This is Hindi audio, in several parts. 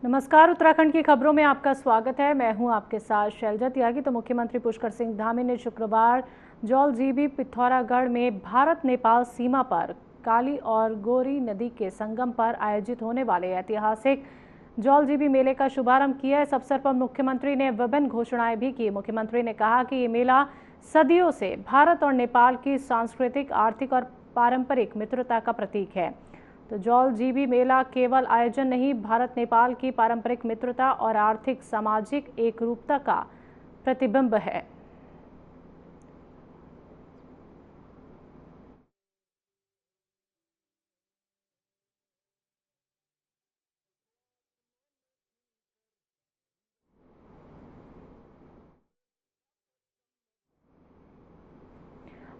नमस्कार, उत्तराखंड की खबरों में आपका स्वागत है। मैं हूं आपके साथ शैलजा त्यागी। तो मुख्यमंत्री पुष्कर सिंह धामी ने शुक्रवार जौलजीबी पिथौरागढ़ में भारत नेपाल सीमा पर काली और गोरी नदी के संगम पर आयोजित होने वाले ऐतिहासिक जौलजीबी मेले का शुभारंभ किया। इस अवसर पर मुख्यमंत्री ने विभिन्न घोषणाएं भी की। मुख्यमंत्री ने कहा कि ये मेला सदियों से भारत और नेपाल की सांस्कृतिक, आर्थिक और पारंपरिक मित्रता का प्रतीक है। तो जौलजीबी मेला केवल आयोजन नहीं, भारत नेपाल की पारंपरिक मित्रता और आर्थिक सामाजिक एकरूपता का प्रतिबिंब है।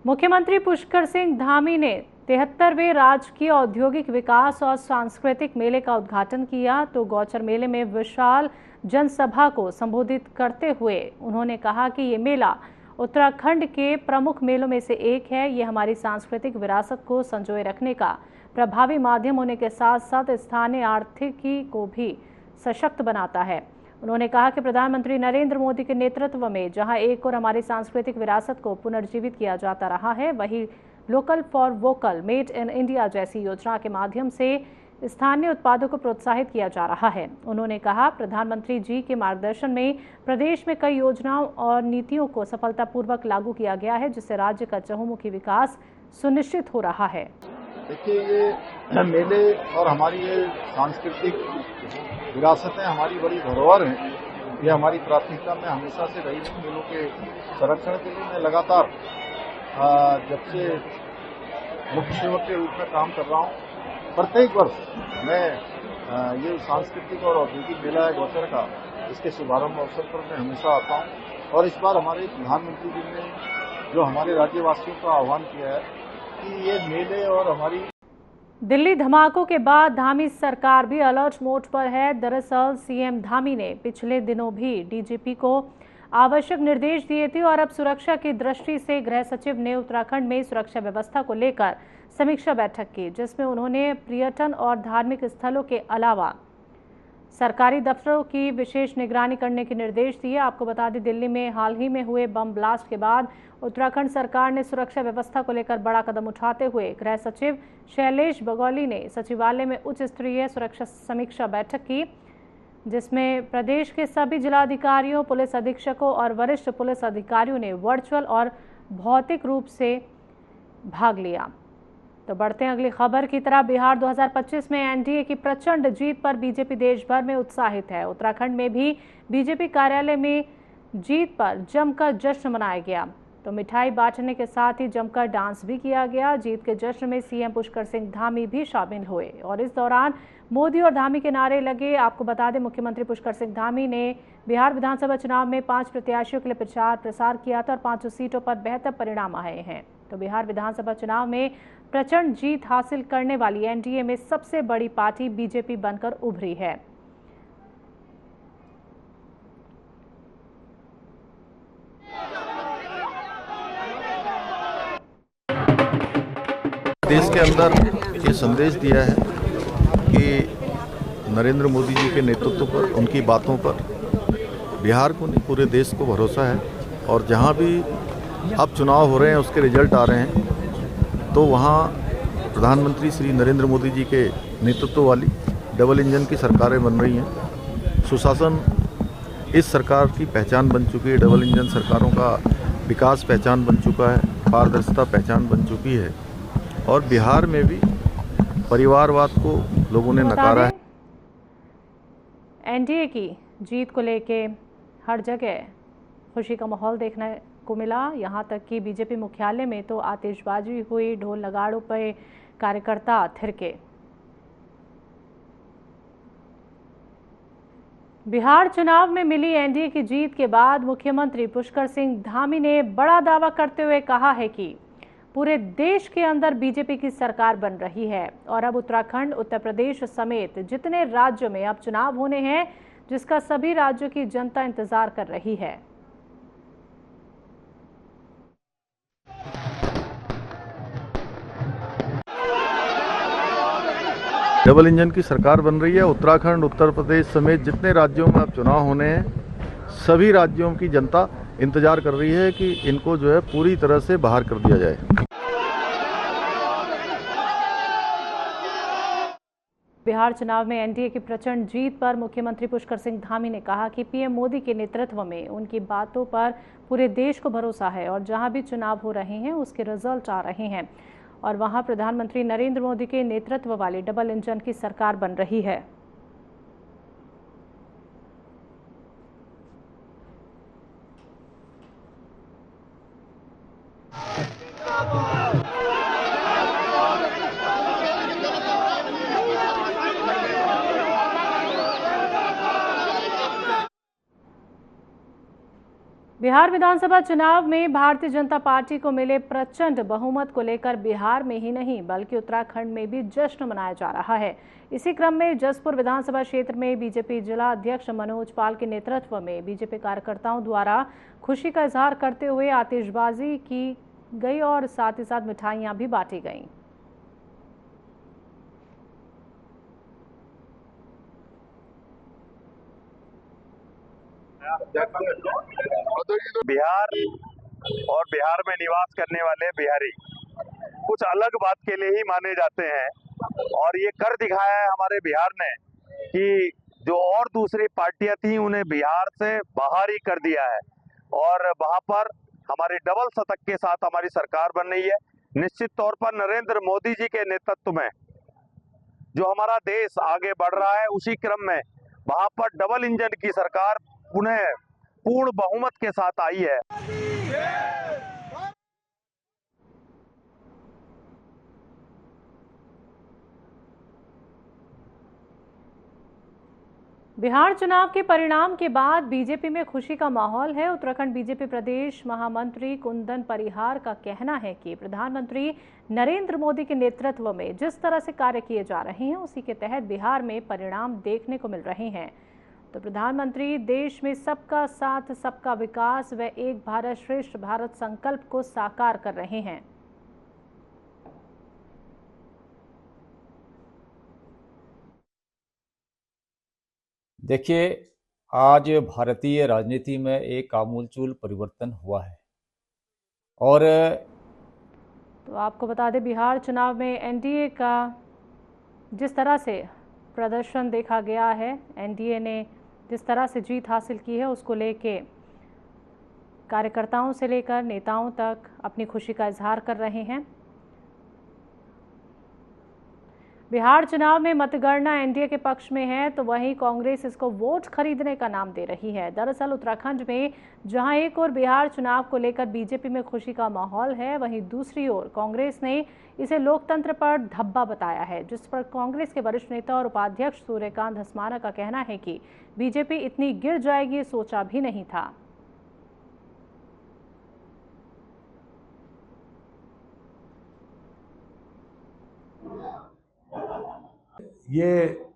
मुख्यमंत्री पुष्कर सिंह धामी ने 73वें राजकीय औद्योगिक विकास और सांस्कृतिक मेले का उद्घाटन किया। तो गौचर मेले में विशाल जनसभा को संबोधित करते हुए उन्होंने कहा कि ये मेला उत्तराखंड के प्रमुख मेलों में से एक है। ये हमारी सांस्कृतिक विरासत को संजोए रखने का प्रभावी माध्यम होने के साथ साथ स्थानीय आर्थिकी को भी सशक्त बनाता है। उन्होंने कहा कि प्रधानमंत्री नरेंद्र मोदी के नेतृत्व में जहां एक और हमारी सांस्कृतिक विरासत को पुनर्जीवित किया जाता रहा है, वहीं local for vocal, made in India जैसी योजना के माध्यम से स्थानीय उत्पादों को प्रोत्साहित किया जा रहा है। उन्होंने कहा, प्रधानमंत्री जी के मार्गदर्शन में प्रदेश में कई योजनाओं और नीतियों को सफलतापूर्वक लागू किया गया है, जिससे राज्य का चहुमुखी विकास सुनिश्चित हो रहा है। देखिए, ये मेले और हमारी ये सांस्कृतिक विरासतें हमारी बड़ी धरोहर हैं। ये हमारी प्राथमिकता में हमेशा से रही है। मेलों के संरक्षण के लिए मैं लगातार जब से मुख्य सेवक के रूप में काम कर रहा हूँ, प्रत्येक वर्ष मैं ये सांस्कृतिक और औद्योगिक मेला है गौचर का, इसके शुभारंभ अवसर पर मैं हमेशा आता हूँ। और इस बार हमारे प्रधानमंत्री जी ने जो हमारे राज्यवासियों का आह्वान किया है कि ये मेले और हमारी दिल्ली धमाकों के बाद धामी सरकार भी अलर्ट मोड पर है। दरअसल सीएम धामी ने पिछले दिनों भी डीजीपी को आवश्यक निर्देश दिए थे और अब सुरक्षा की दृष्टि से गृह सचिव ने उत्तराखंड में सुरक्षा व्यवस्था को लेकर समीक्षा बैठक की, जिसमें उन्होंने पर्यटन और धार्मिक स्थलों के अलावा सरकारी दफ्तरों की विशेष निगरानी करने के निर्देश दिए। आपको बता दें, दिल्ली में हाल ही में हुए बम ब्लास्ट के बाद उत्तराखंड सरकार ने सुरक्षा व्यवस्था को लेकर बड़ा कदम उठाते हुए गृह सचिव शैलेश बगौली ने सचिवालय में उच्च स्तरीय सुरक्षा समीक्षा बैठक की, जिसमें प्रदेश के सभी जिलाधिकारियों, पुलिस अधीक्षकों और वरिष्ठ पुलिस अधिकारियों ने वर्चुअल और भौतिक रूप से भाग लिया। तो बढ़ते हैं अगली खबर की तरफ। बिहार 2025 में एनडीए की प्रचंड जीत पर बीजेपी देश भर में उत्साहित है। उत्तराखंड में भी बीजेपी कार्यालय में जीत पर जमकर जश्न मनाया गया। तो मिठाई बांटने के साथ ही जमकर डांस भी किया गया। जीत के जश्न में सीएम पुष्कर सिंह धामी भी शामिल हुए और इस दौरान मोदी और धामी के नारे लगे। आपको बता दें, मुख्यमंत्री पुष्कर सिंह धामी ने बिहार विधानसभा चुनाव में 5 प्रत्याशियों के लिए प्रचार प्रसार किया था और 5 सीटों पर बेहतर परिणाम आए हैं। तो बिहार विधानसभा चुनाव में प्रचंड जीत हासिल करने वाली एनडीए में सबसे बड़ी पार्टी बीजेपी बनकर उभरी है। देश के अंदर ये संदेश दिया है कि नरेंद्र मोदी जी के नेतृत्व पर, उनकी बातों पर बिहार को नहीं पूरे देश को भरोसा है। और जहाँ भी अब चुनाव हो रहे हैं, उसके रिजल्ट आ रहे हैं, तो वहाँ प्रधानमंत्री श्री नरेंद्र मोदी जी के नेतृत्व वाली डबल इंजन की सरकारें बन रही हैं। सुशासन इस सरकार की पहचान बन चुकी है, डबल इंजन सरकारों का विकास पहचान बन चुका है, पारदर्शिता पहचान बन चुकी है। और बिहार में भी परिवारवाद को लोगों ने नकारा है। एनडीए की जीत को लेके हर जगह खुशी का माहौल देखने को मिला। यहां तक कि बीजेपी मुख्यालय में तो आतिशबाजी हुई, ढोल नगाड़ों पर कार्यकर्ता थिरके। बिहार चुनाव में मिली एनडीए की जीत के बाद मुख्यमंत्री पुष्कर सिंह धामी ने बड़ा दावा करते हुए कहा है कि पूरे देश के अंदर बीजेपी की सरकार बन रही है और अब उत्तराखंड, उत्तर प्रदेश समेत जितने राज्यों में अब चुनाव होने हैं, जिसका सभी राज्यों की जनता इंतजार कर रही है। डबल इंजन की सरकार बन रही है। उत्तराखंड, उत्तर प्रदेश समेत जितने राज्यों में अब चुनाव होने हैं, सभी राज्यों की जनता इंतजार कर रही है कि इनको जो है पूरी तरह से बाहर कर दिया जाए। बिहार चुनाव में एनडीए की प्रचंड जीत पर मुख्यमंत्री पुष्कर सिंह धामी ने कहा कि पीएम मोदी के नेतृत्व में उनकी बातों पर पूरे देश को भरोसा है और जहां भी चुनाव हो रहे हैं उसके रिजल्ट आ रहे हैं और वहां प्रधानमंत्री नरेंद्र मोदी के नेतृत्व वाली डबल इंजन की सरकार बन रही है। बिहार विधानसभा चुनाव में भारतीय जनता पार्टी को मिले प्रचंड बहुमत को लेकर बिहार में ही नहीं बल्कि उत्तराखंड में भी जश्न मनाया जा रहा है। इसी क्रम में जसपुर विधानसभा क्षेत्र में बीजेपी जिला अध्यक्ष मनोज पाल के नेतृत्व में बीजेपी कार्यकर्ताओं द्वारा खुशी का इजहार करते हुए आतिशबाजी की गई और साथ ही साथ मिठाइयां भी बांटी गईं। बिहार और बिहार में निवास करने वाले बिहारी कुछ अलग बात के लिए ही माने जाते हैं और ये कर दिखाया है हमारे बिहार ने कि जो और दूसरी पार्टियां थी उन्हें बिहार से बाहर ही कर दिया है और वहां पर हमारी डबल शतक के साथ हमारी सरकार बन रही है। निश्चित तौर पर नरेंद्र मोदी जी के नेतृत्व में जो हमारा देश आगे बढ़ रहा है उसी क्रम में वहां पर डबल इंजन की सरकार पुनः पूर्ण बहुमत के साथ आई है। बिहार चुनाव के परिणाम के बाद बीजेपी में खुशी का माहौल है। उत्तराखंड बीजेपी प्रदेश महामंत्री कुंदन परिहार का कहना है कि प्रधानमंत्री नरेंद्र मोदी के नेतृत्व में जिस तरह से कार्य किए जा रहे हैं उसी के तहत बिहार में परिणाम देखने को मिल रहे हैं। तो प्रधानमंत्री देश में सबका साथ, सबका विकास व एक भारत श्रेष्ठ भारत संकल्प को साकार कर रहे हैं। देखिए, आज भारतीय राजनीति में एक आमूलचूल परिवर्तन हुआ है और तो आपको बता दें बिहार चुनाव में एनडीए का जिस तरह से प्रदर्शन देखा गया है, एनडीए ने जिस तरह से जीत हासिल की है उसको लेके कार्यकर्ताओं से लेकर नेताओं तक अपनी खुशी का इजहार कर रहे हैं। बिहार चुनाव में मतगणना एनडीए के पक्ष में है तो वहीं कांग्रेस इसको वोट खरीदने का नाम दे रही है। दरअसल उत्तराखंड में जहां एक ओर बिहार चुनाव को लेकर बीजेपी में खुशी का माहौल है, वहीं दूसरी ओर कांग्रेस ने इसे लोकतंत्र पर धब्बा बताया है, जिस पर कांग्रेस के वरिष्ठ नेता और उपाध्यक्ष सूर्यकांत धस्माना का कहना है कि बीजेपी इतनी गिर जाएगी सोचा भी नहीं था। ये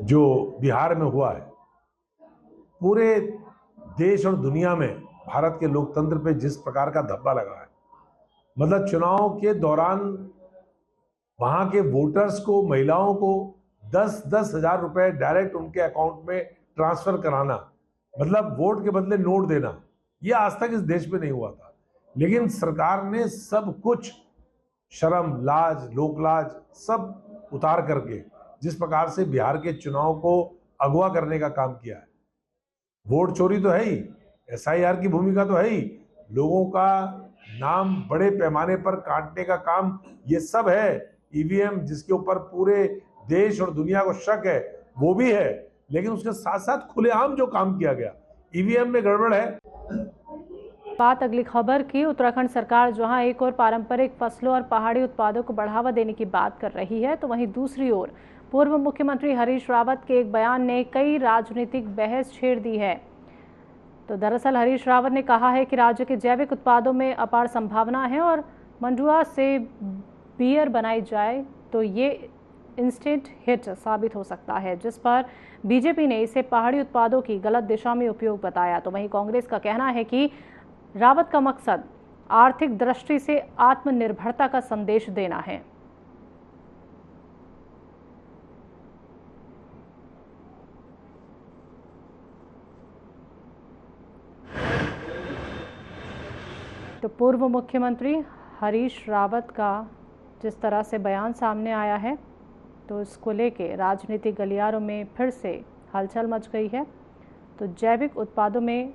जो बिहार में हुआ है, पूरे देश और दुनिया में भारत के लोकतंत्र पे जिस प्रकार का धब्बा लगा है, मतलब चुनाव के दौरान वहां के वोटर्स को, महिलाओं को 10-10 हजार रुपए डायरेक्ट उनके अकाउंट में ट्रांसफर कराना, मतलब वोट के बदले नोट देना, ये आज तक इस देश में नहीं हुआ था। लेकिन सरकार ने सब कुछ, शर्म, लाज, लोकलाज सब उतार करके जिस प्रकार से बिहार के चुनाव को अगवा करने का काम किया है। वोट चोरी तो है ही, एसआईआर की भूमिका तो है ही, लोगों का नाम बड़े पैमाने पर काटने का काम ये सब है, ईवीएम जिसके ऊपर पूरे देश और दुनिया को शक है वो भी है, लेकिन उसके साथ साथ खुलेआम जो काम किया गया, ईवीएम में गड़बड़ है। बात अगली खबर की। उत्तराखंड सरकार जहां एक ओर पारंपरिक फसलों और पहाड़ी उत्पादों को बढ़ावा देने की बात कर रही है तो वहीं दूसरी ओर पूर्व मुख्यमंत्री हरीश रावत के एक बयान ने कई राजनीतिक बहस छेड़ दी है। तो दरअसल हरीश रावत ने कहा है कि राज्य के जैविक उत्पादों में अपार संभावना है और मंडुआ से बियर बनाई जाए तो ये इंस्टेंट हिट साबित हो सकता है, जिस पर बीजेपी ने इसे पहाड़ी उत्पादों की गलत दिशा में उपयोग बताया। तो वहीं कांग्रेस का कहना है कि रावत का मकसद आर्थिक दृष्टि से आत्मनिर्भरता का संदेश देना है। तो पूर्व मुख्यमंत्री हरीश रावत का जिस तरह से बयान सामने आया है, तो इसको लेके राजनीतिक गलियारों में फिर से हलचल मच गई है। तो जैविक उत्पादों में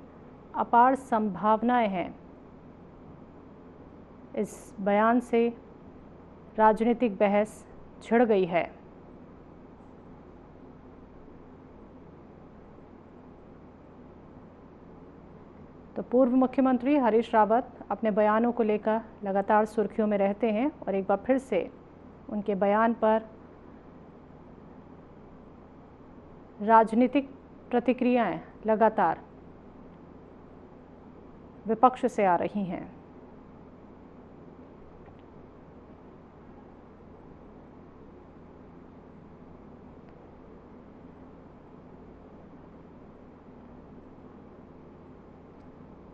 अपार संभावनाएं हैं, इस बयान से राजनीतिक बहस छिड़ गई है। तो पूर्व मुख्यमंत्री हरीश रावत अपने बयानों को लेकर लगातार सुर्खियों में रहते हैं और एक बार फिर से उनके बयान पर राजनीतिक प्रतिक्रियाएं लगातार विपक्ष से आ रही हैं।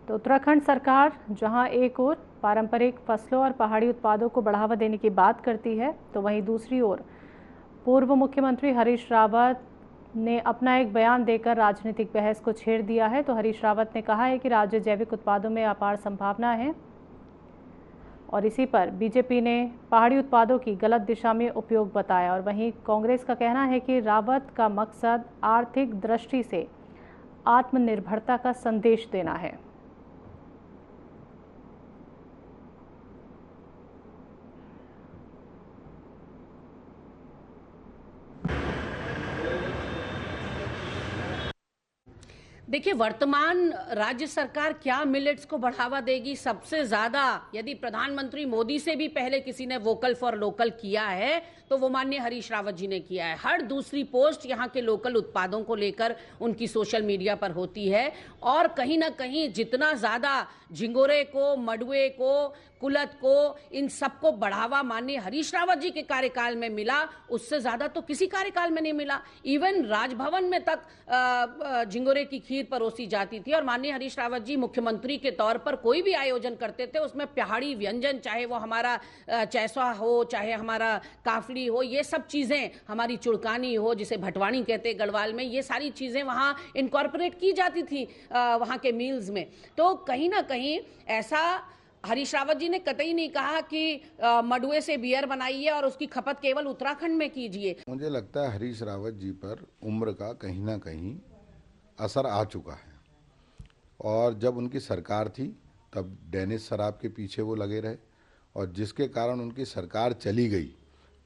तो उत्तराखंड सरकार जहां एक ओर पारंपरिक फसलों और पहाड़ी उत्पादों को बढ़ावा देने की बात करती है, तो वहीं दूसरी ओर पूर्व मुख्यमंत्री हरीश रावत ने अपना एक बयान देकर राजनीतिक बहस को छेड़ दिया है। तो हरीश रावत ने कहा है कि राज्य जैविक उत्पादों में अपार संभावना है और इसी पर बीजेपी ने पहाड़ी उत्पादों की गलत दिशा में उपयोग बताया। और वहीं कांग्रेस का कहना है कि रावत का मकसद आर्थिक दृष्टि से आत्मनिर्भरता का संदेश देना है। देखिए, वर्तमान राज्य सरकार क्या मिलेट्स को बढ़ावा देगी? सबसे ज्यादा यदि प्रधानमंत्री मोदी से भी पहले किसी ने वोकल फॉर लोकल किया है तो वो माननीय हरीश रावत जी ने किया है। हर दूसरी पोस्ट यहाँ के लोकल उत्पादों को लेकर उनकी सोशल मीडिया पर होती है और कहीं ना कहीं जितना ज्यादा झिंगोरे को, मडुए को, कुलत को, इन सबको बढ़ावा माननीय हरीश रावत जी के कार्यकाल में मिला, उससे ज्यादा तो किसी कार्यकाल में नहीं मिला। इवन राजभवन में तक झिंगोरे की खीर परोसी जाती थी और माननीय हरीश रावत जी मुख्यमंत्री के तौर पर कोई भी आयोजन करते थे उसमें पहाड़ी व्यंजन, चाहे वो हमारा चैसा हो, चाहे हमारा काफली हो, ये सब चीजें, हमारी चुड़कानी हो जिसे भटवानी कहते हैं गढ़वाल में, ये सारी चीजें वहां इनकॉर्पोरेट की जाती थी वहां के मील्स में। तो कहीं ना कहीं ऐसा हरीश रावत जी ने कतई नहीं कहा कि मडुए से बियर बनाइए और उसकी खपत केवल उत्तराखंड में कीजिए। मुझे लगता है हरीश रावत जी पर उम्र का कहीं ना कहीं असर आ चुका है और जब उनकी सरकार थी तब डेनिश शराब के पीछे वो लगे रहे और जिसके कारण उनकी सरकार चली गई।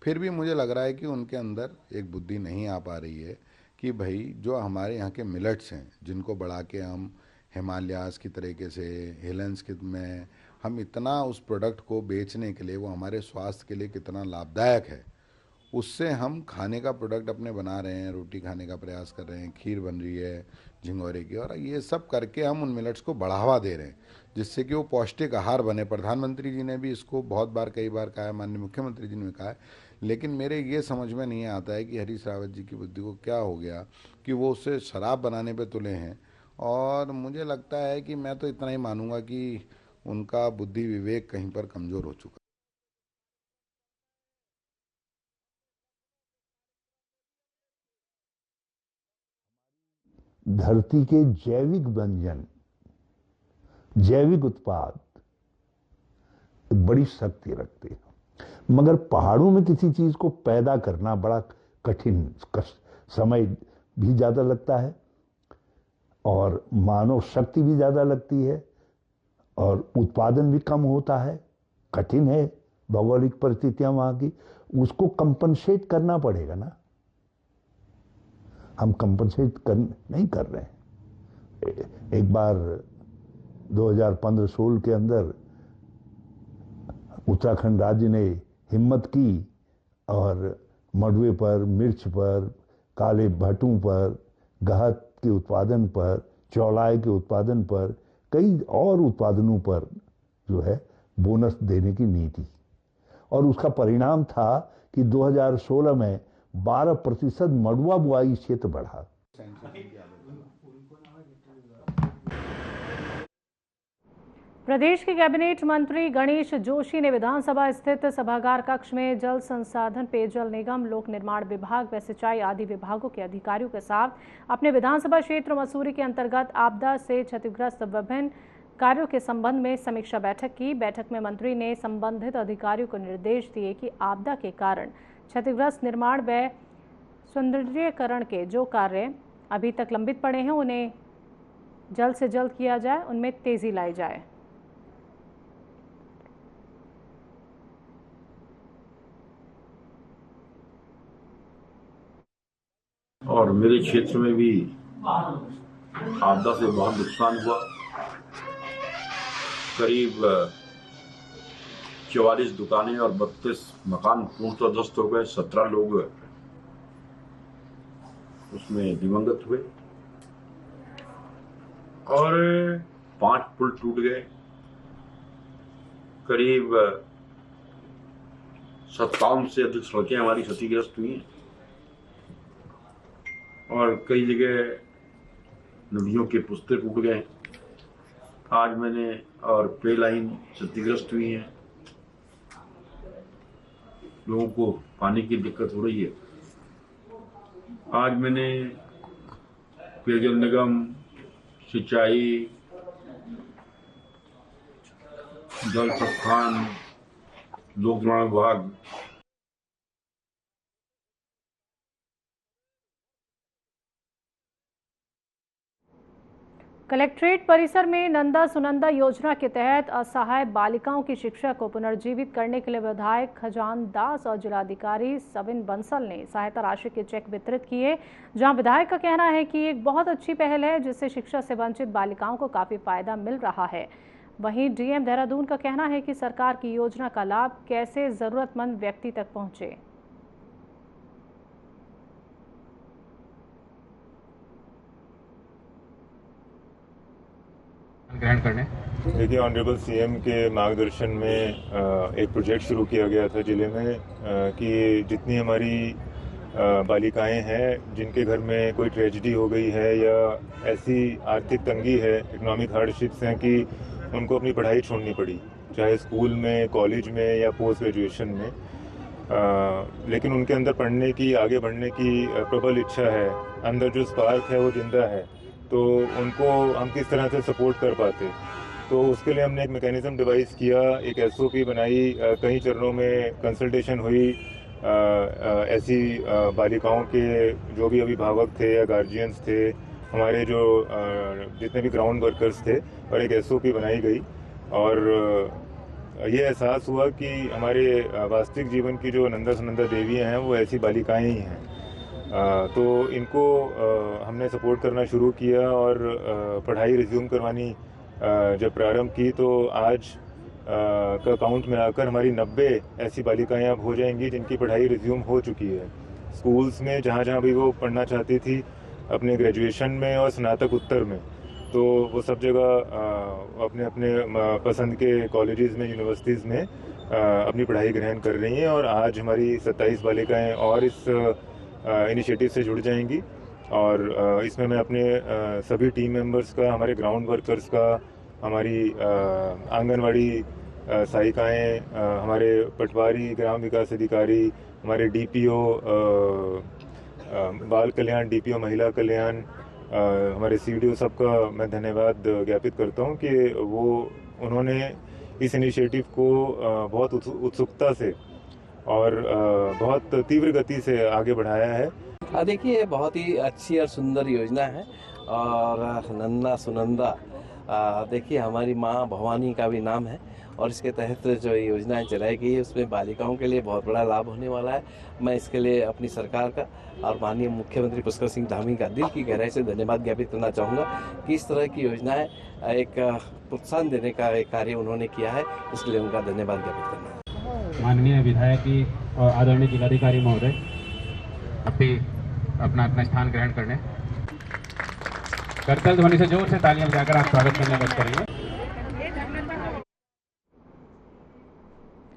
फिर भी मुझे लग रहा है कि उनके अंदर एक बुद्धि नहीं आ पा रही है कि भाई जो हमारे यहाँ के मिलेट्स हैं जिनको बढ़ा के हम हिमालयास की तरीके से हिलेंस में हम इतना उस प्रोडक्ट को बेचने के लिए, वो हमारे स्वास्थ्य के लिए कितना लाभदायक है, उससे हम खाने का प्रोडक्ट अपने बना रहे हैं, रोटी खाने का प्रयास कर रहे हैं, खीर बन रही है झिंगोरे की, और ये सब करके हम उन मिलेट्स को बढ़ावा दे रहे हैं जिससे कि वो पौष्टिक आहार बने। प्रधानमंत्री जी ने भी इसको बहुत बार, कई बार कहा है, माननीय मुख्यमंत्री जी ने भी कहा है, लेकिन मेरे ये समझ में नहीं आता है कि हरीश रावत जी की बुद्धि को क्या हो गया कि वो उससे शराब बनाने पे तुले हैं। और मुझे लगता है कि मैं तो इतना ही मानूंगा कि उनका बुद्धि विवेक कहीं पर कमज़ोर हो चुका है। धरती के जैविक व्यंजन, जैविक उत्पाद बड़ी शक्ति रखते हैं, मगर पहाड़ों में किसी चीज को पैदा करना बड़ा कठिन, समय भी ज्यादा लगता है और मानव शक्ति भी ज्यादा लगती है और उत्पादन भी कम होता है। कठिन है, भौगोलिक परिस्थितियां वहां की, उसको कंपनसेट करना पड़ेगा ना। हम कंपनसेट नहीं कर रहे हैं। एक बार 2015-16 के अंदर उत्तराखंड राज्य ने हिम्मत की और मडुए पर, मिर्च पर, काले भट्टों पर, गहत के उत्पादन पर, चौलाई के उत्पादन पर, कई और उत्पादनों पर जो है बोनस देने की नीति, और उसका परिणाम था कि 2016 में 12% मडुआ बुआई क्षेत्र बढ़ा। प्रदेश के कैबिनेट मंत्री गणेश जोशी ने विधानसभा स्थित सभागार कक्ष में जल संसाधन, पेयजल निगम, लोक निर्माण विभाग व सिंचाई आदि विभागों के अधिकारियों के साथ अपने विधानसभा क्षेत्र मसूरी के अंतर्गत आपदा से क्षतिग्रस्त विभिन्न कार्यों के संबंध में समीक्षा बैठक की। बैठक में मंत्री ने संबंधित अधिकारियों को निर्देश दिए कि आपदा के कारण क्षतिग्रस्त निर्माण व सौंदर्यीकरण के जो कार्य अभी तक लंबित पड़े हैं उन्हें जल्द से जल्द किया जाए, उनमें तेजी लाई जाए। और मेरे क्षेत्र में भी आपदा से बहुत नुकसान हुआ। करीब 44 दुकानें और 32 मकान पूर्णतः ध्वस्त हो गए। 17 लोग उसमें दिवंगत हुए और 5 पुल टूट गए। करीब 57 से अधिक सड़कें हमारी क्षतिग्रस्त हुई और कई जगह नदियों के पुस्ते टूट गए। आज मैंने और पे लाइन क्षतिग्रस्त हुई है, लोगों को पानी की दिक्कत हो रही है। आज मैंने पेयजल निगम, सिंचाई, जल संस्थान, लोक निर्माण विभाग, कलेक्ट्रेट परिसर में नंदा सुनंदा योजना के तहत असहाय बालिकाओं की शिक्षा को पुनर्जीवित करने के लिए विधायक खजान दास और जिलाधिकारी सविन बंसल ने सहायता राशि के चेक वितरित किए, जहां विधायक का कहना है कि एक बहुत अच्छी पहल है जिससे शिक्षा से वंचित बालिकाओं को काफी फायदा मिल रहा है। वहीं डीएम देहरादून का कहना है कि सरकार की योजना का लाभ कैसे जरूरतमंद व्यक्ति तक पहुंचे। ग्रहण करने देखिए, ऑनरेबल सीएम के मार्गदर्शन में एक प्रोजेक्ट शुरू किया गया था जिले में कि जितनी हमारी बालिकाएं हैं जिनके घर में कोई ट्रेजेडी हो गई है या ऐसी आर्थिक तंगी है, इकोनॉमिक हार्डशिप्स हैं कि उनको अपनी पढ़ाई छोड़नी पड़ी, चाहे स्कूल में, कॉलेज में या पोस्ट ग्रेजुएशन में, लेकिन उनके अंदर पढ़ने की, आगे बढ़ने की प्रबल इच्छा है, अंदर जो स्पार्क है वो जिंदा है, तो उनको हम किस तरह से सपोर्ट कर पाते। तो उसके लिए हमने एक मैकेनिज्म डिवाइस किया, एक एसओपी बनाई, कई चरणों में कंसल्टेशन हुई ऐसी बालिकाओं के जो भी अभिभावक थे या गार्जियंस थे, हमारे जो जितने भी ग्राउंड वर्कर्स थे, और एक एसओपी बनाई गई। और ये एहसास हुआ कि हमारे वास्तविक जीवन की जो नंदा सुनंदा देवियाँ हैं वो ऐसी बालिकाएं ही हैं। तो इनको हमने सपोर्ट करना शुरू किया और पढ़ाई रिज्यूम करवानी जब प्रारंभ की तो आज का काउंट मिलाकर हमारी 90 ऐसी बालिकाएं अब हो जाएंगी जिनकी पढ़ाई रिज्यूम हो चुकी है। स्कूल्स में जहाँ भी वो पढ़ना चाहती थी, अपने ग्रेजुएशन में और स्नातक उत्तर में, तो वो सब जगह अपने अपने पसंद के कॉलेजेस में, यूनिवर्सिटीज़ में अपनी पढ़ाई ग्रहण कर रही हैं। और आज हमारी 27 बालिकाएँ और इस इनिशिएटिव से जुड़ जाएंगी और इसमें मैं अपने सभी टीम मेंबर्स का, हमारे ग्राउंड वर्कर्स का, हमारी आंगनवाड़ी सहायिकाएँ, हमारे पटवारी, ग्राम विकास अधिकारी, हमारे डीपीओ बाल कल्याण, डीपीओ महिला कल्याण, हमारे सीडीओ, सबका मैं धन्यवाद ज्ञापित करता हूं कि उन्होंने इस इनिशिएटिव को बहुत उत्सुकता से और बहुत तीव्र गति से आगे बढ़ाया है। देखिए, बहुत ही अच्छी और सुंदर योजना है और नंदा सुनंदा, देखिए हमारी माँ भवानी का भी नाम है और इसके तहत जो योजनाएं चलाई गई है उसमें बालिकाओं के लिए बहुत बड़ा लाभ होने वाला है। मैं इसके लिए अपनी सरकार का और माननीय मुख्यमंत्री पुष्कर सिंह धामी का दिल की गहराई से धन्यवाद ज्ञापित करना चाहूँगा कि इस तरह की योजनाएं एक प्रोत्साहन देने का एक कार्य उन्होंने किया है, इसके लिए उनका धन्यवाद ज्ञापित करना। माननीय विधायक जी और आदरणीय जिलाधिकारी महोदय अभी अपना स्थान ग्रहण करने, करतल ध्वनि से जोर से तालियां बजाकर आप स्वागत करने बच करेंगे।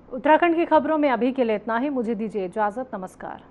उत्तराखंड की खबरों में अभी के लिए इतना ही। मुझे दीजिए इजाजत। नमस्कार।